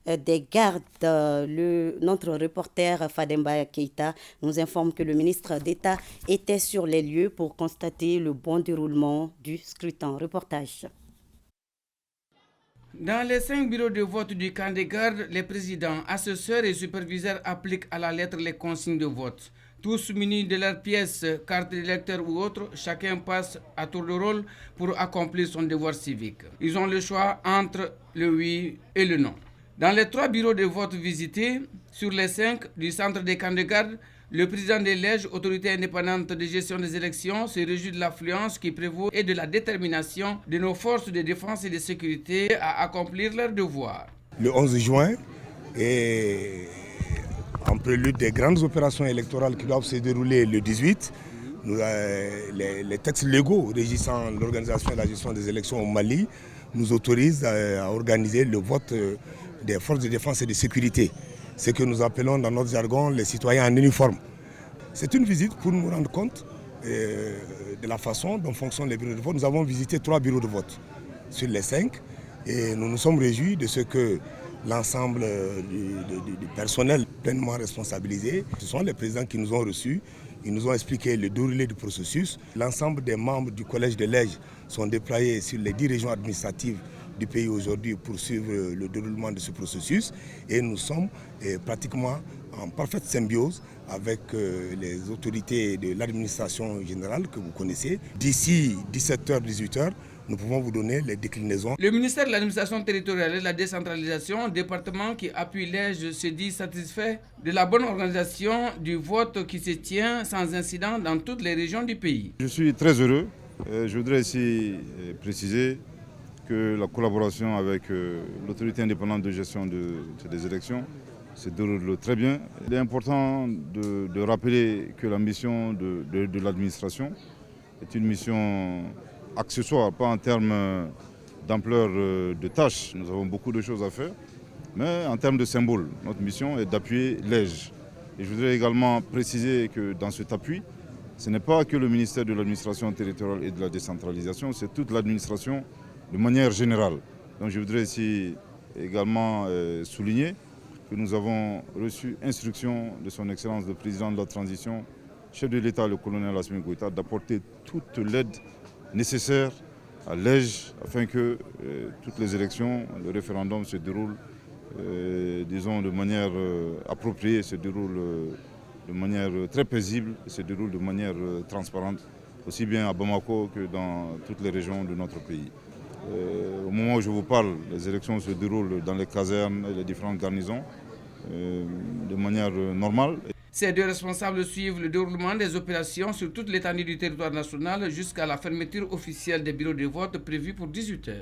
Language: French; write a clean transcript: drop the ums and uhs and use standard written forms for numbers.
des gardes. Notre reporter Fademba Keita nous informe que le ministre d'État était sur les lieux pour constater le bon déroulement du scrutin. Reportage. Dans les 5 bureaux de vote du camp des gardes, les présidents, assesseurs et superviseurs appliquent à la lettre les consignes de vote. Tous munis de leurs pièces, carte d'électeur ou autre, chacun passe à tour de rôle pour accomplir son devoir civique. Ils ont le choix entre le oui et le non. Dans les 3 bureaux de vote visités, sur les 5 du centre des camps de garde, le président des LEG, autorité indépendante de gestion des élections, se réjouit de l'affluence qui prévaut et de la détermination de nos forces de défense et de sécurité à accomplir leurs devoirs. Le 11 juin est en prélude des grandes opérations électorales qui doivent se dérouler le 18. Les textes légaux régissant l'organisation et la gestion des élections au Mali nous autorisent à organiser le vote des forces de défense et de sécurité. Ce que nous appelons dans notre jargon les citoyens en uniforme. C'est une visite pour nous rendre compte de la façon dont fonctionnent les bureaux de vote. Nous avons visité 3 bureaux de vote sur les 5 et nous nous sommes réjouis de ce que l'ensemble du personnel pleinement responsabilisé, ce sont les présidents qui nous ont reçus. Ils nous ont expliqué le déroulé du processus. L'ensemble des membres du collège de Lège sont déployés sur les 10 régions administratives du pays aujourd'hui pour suivre le déroulement de ce processus. Et nous sommes pratiquement en parfaite symbiose avec les autorités de l'administration générale que vous connaissez. D'ici 17h, 18h, nous pouvons vous donner les déclinaisons. Le ministère de l'administration territoriale et de la décentralisation, département qui appuie l'Ège, se dit satisfait de la bonne organisation du vote qui se tient sans incident dans toutes les régions du pays. Je suis très heureux. Je voudrais ici préciser que la collaboration avec l'autorité indépendante de gestion des élections se déroule très bien. Il est important de rappeler que la mission de l'administration est une mission accessoire, pas en termes d'ampleur de tâches. Nous avons beaucoup de choses à faire, mais en termes de symbole, notre mission est d'appuyer l'Ège. Et je voudrais également préciser que dans cet appui, ce n'est pas que le ministère de l'administration territoriale et de la décentralisation, c'est toute l'administration de manière générale. Donc je voudrais ici également souligner que nous avons reçu instruction de son Excellence le Président de la Transition, chef de l'État, le colonel Assimi Goïta, d'apporter toute l'aide nécessaire à l'Ège afin que toutes les élections, le référendum se déroulent disons de manière appropriée, se déroulent de manière très paisible, se déroulent de manière transparente, aussi bien à Bamako que dans toutes les régions de notre pays. Au moment où je vous parle, les élections se déroulent dans les casernes et les différentes garnisons de manière normale. Ces 2 responsables suivent le déroulement des opérations sur toute l'étendue du territoire national jusqu'à la fermeture officielle des bureaux de vote prévue pour 18h.